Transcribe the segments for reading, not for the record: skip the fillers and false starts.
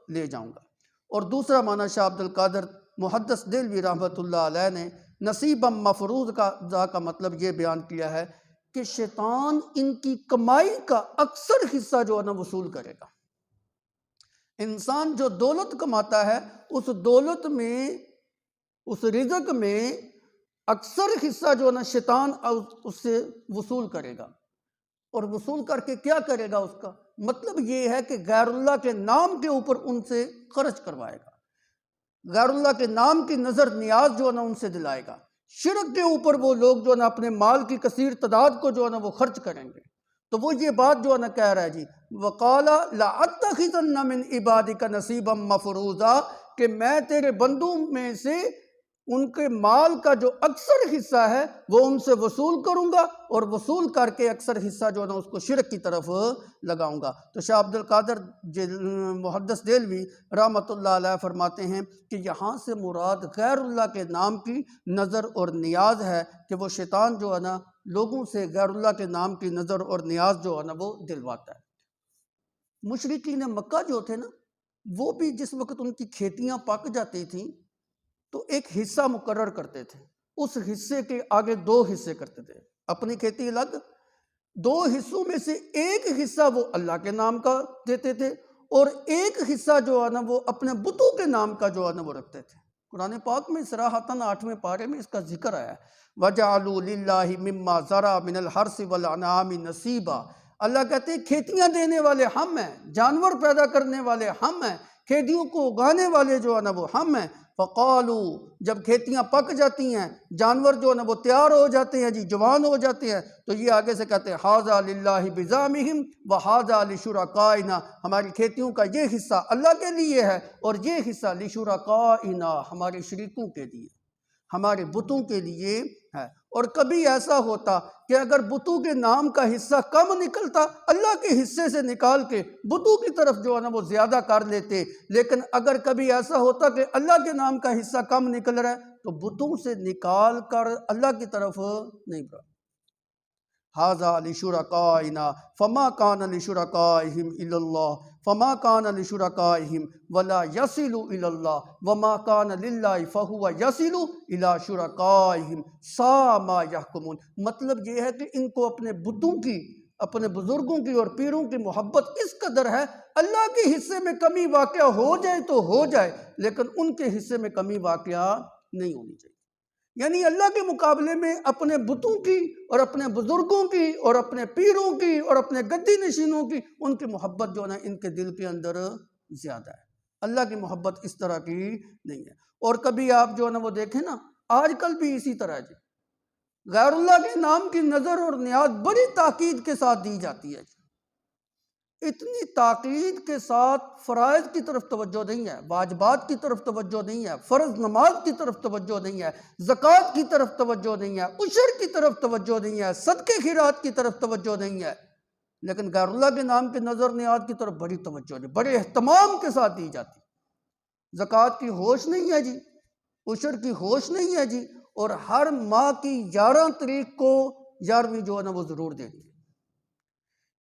لے جاؤں گا۔ اور دوسرا معنی شاہ عبد القادر محدث دہلوی رحمۃ اللہ علیہ نے نصیبا مفروضہ کا مطلب یہ بیان کیا ہے کہ شیطان ان کی کمائی کا اکثر حصہ جو ہے نا وصول کرے گا۔ انسان جو دولت کماتا ہے اس دولت میں، اس رزق میں اکثر حصہ جو ہے نا شیطان اس سے وصول کرے گا، اور وصول کر کے کیا کرے گا؟ اس کا مطلب یہ ہے کہ غیر اللہ کے نام کے اوپر ان سے خرچ کروائے گا، غیر اللہ کے نام کی نظر نیاز جو ہے نا ان سے دلائے گا، شرک کے اوپر وہ لوگ جو ہے نا اپنے مال کی کثیر تعداد کو جو ہے نا وہ خرچ کریں گے۔ تو وہ یہ بات جو ہے نا کہہ رہا ہے جی وَقَالَ لَأَتَّخِذَنَّ مِنْ عِبَادِكَ نَصِيبًا مَفْرُوضًا، کہ میں تیرے بندوں میں سے ان کے مال کا جو اکثر حصہ ہے وہ ان سے وصول کروں گا، اور وصول کر کے اکثر حصہ جو ہے نا اس کو شرک کی طرف لگاؤں گا۔ تو شاہ عبد القادر محدث دہلوی رحمۃ اللہ علیہ فرماتے ہیں کہ یہاں سے مراد غیر اللہ کے نام کی نظر اور نیاز ہے، کہ وہ شیطان جو ہے نا لوگوں سے غیر اللہ کے نام کی نظر اور نیاز جو ہے نا وہ دلواتا ہے۔ مشرکین مکہ جو تھے نا وہ بھی جس وقت ان کی کھیتیاں پک جاتی تھیں تو ایک حصہ مقرر کرتے تھے، اس حصے کے آگے 2 حصے کرتے تھے، اپنی کھیتی الگ، 2 حصوں میں سے ایک حصہ وہ اللہ کے نام کا دیتے تھے، اور ایک حصہ جو ہے نا وہ اپنے بتوں کے نام کا جو ہے نا وہ رکھتے تھے۔ قرآن پاک میں صراحتاً 8ویں پارے میں اس کا ذکر آیا ہے وَجَعَلُوا لِلَّهِ مِمَّا زَرَعَ مِنَ الْحَرْثِ وَالْأَنْعَامِ نَصِيبًا، اللہ کہتے ہیں کھیتیاں دینے والے ہم ہیں، جانور پیدا کرنے والے ہم ہیں، کھیتیوں کو اگانے والے جو ہے نا وہ ہم ہیں۔ فَقَالُوا، جب کھیتیاں پک جاتی ہیں، جانور جو ہے نا وہ تیار ہو جاتے ہیں جی، جوان ہو جاتے ہیں، تو یہ آگے سے کہتے ہیں هَذَا لِلَّهِ بِزَعْمِهِمْ وَهَذَا لِشُرَكَائِنَا، ہماری کھیتیوں کا یہ حصہ اللہ کے لیے ہے اور یہ حصہ لِشُرَكَائِنَا، ہمارے شریکوں کے لیے، ہمارے بتوں کے لیے ہے۔ اور کبھی ایسا ہوتا کہ اگر بتوں کے نام کا حصہ کم نکلتا، اللہ کے حصے سے نکال کے بتوں کی طرف جو ہے نا وہ زیادہ کر لیتے، لیکن اگر کبھی ایسا ہوتا کہ اللہ کے نام کا حصہ کم نکل رہا ہے تو بتوں سے نکال کر اللہ کی طرف نہیں بڑھا۔ هَذَا لِشُرَكَائِنَا فَمَا كَانَ لِشُرَكَائِهِمْ إِلَّا اللَّهُ فَمَا كَانَ لِشُرَكَائِهِمْ وَلَا يَصِلُ إِلَى اللَّهِ وَمَا كَانَ لِلَّهِ فَهُوَ يَصِلُ إِلَى شُرَكَائِهِمْ سَاءَ مَا يَحْكُمُونَ۔ مطلب یہ ہے کہ ان کو اپنے بتوں کی، اپنے بزرگوں کی اور پیروں کی محبت اس قدر ہے، اللہ کے حصے میں کمی واقعہ ہو جائے تو ہو جائے، لیکن ان کے حصے میں کمی واقعہ نہیں ہونی چاہیے۔ یعنی اللہ کے مقابلے میں اپنے بتوں کی اور اپنے بزرگوں کی اور اپنے پیروں کی اور اپنے گدی نشینوں کی ان کی محبت جو ہے نا ان کے دل کے اندر زیادہ ہے۔ اللہ کی محبت اس طرح کی نہیں ہے۔ اور کبھی آپ جو ہے نا وہ دیکھیں نا، آج کل بھی اسی طرح جی غیر اللہ کے نام کی نظر اور نیاز بڑی تاکید کے ساتھ دی جاتی ہے جی، اتنی تاکید کے ساتھ فرائض کی طرف توجہ نہیں ہے، واجبات کی طرف توجہ نہیں ہے، فرض نماز کی طرف توجہ نہیں ہے، زکوٰۃ کی طرف توجہ نہیں ہے، عشر کی طرف توجہ نہیں ہے، صدقے خیرات کی طرف توجہ نہیں ہے، لیکن غیر اللہ کے نام کے نظر نیاز کی طرف بڑی توجہ ہے، بڑے اہتمام کے ساتھ دی جاتی۔ زکوٰۃ کی ہوش نہیں ہے جی، عشر کی ہوش نہیں ہے جی، اور ہر ماہ کی 11 تاریخ کو 11ویں جو ہے نا وہ ضرور دینی ہے۔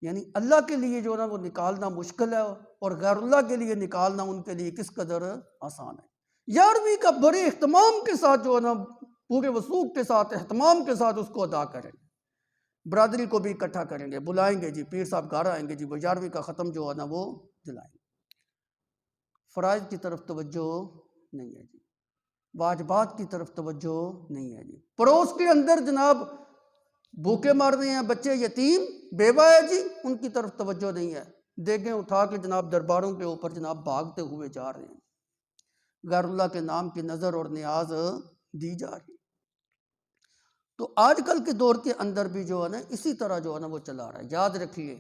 یعنی اللہ کے لیے جو ہے نا وہ نکالنا مشکل ہے، اور غیر اللہ کے لیے نکالنا ان کے لیے کس قدر آسان ہے۔ 11ویں کا بڑے اہتمام کے ساتھ جو ہے نا پورے وثوق کے ساتھ، اہتمام کے ساتھ اس کو ادا کریں گے، برادری کو بھی اکٹھا کریں گے، بلائیں گے جی، پیر صاحب گھر آئیں گے جی، وہ 11ویں کا ختم جو ہے نا وہ دلائیں گے۔ فرائض کی طرف توجہ نہیں ہے جی، واجبات کی طرف توجہ نہیں ہے جی، پڑوس کے اندر جناب بھوکے مر رہے ہیں بچے، یتیم بیوہ ہے جی، ان کی طرف توجہ نہیں ہے، دیگیں اٹھا کے جناب درباروں کے اوپر جناب بھاگتے ہوئے جا رہے ہیں، غیر اللہ کے نام کی نظر اور نیاز دی جا رہی۔ تو آج کل کے دور کے اندر بھی جو ہے نا اسی طرح جو ہے نا وہ چلا رہا ہے۔ یاد رکھیے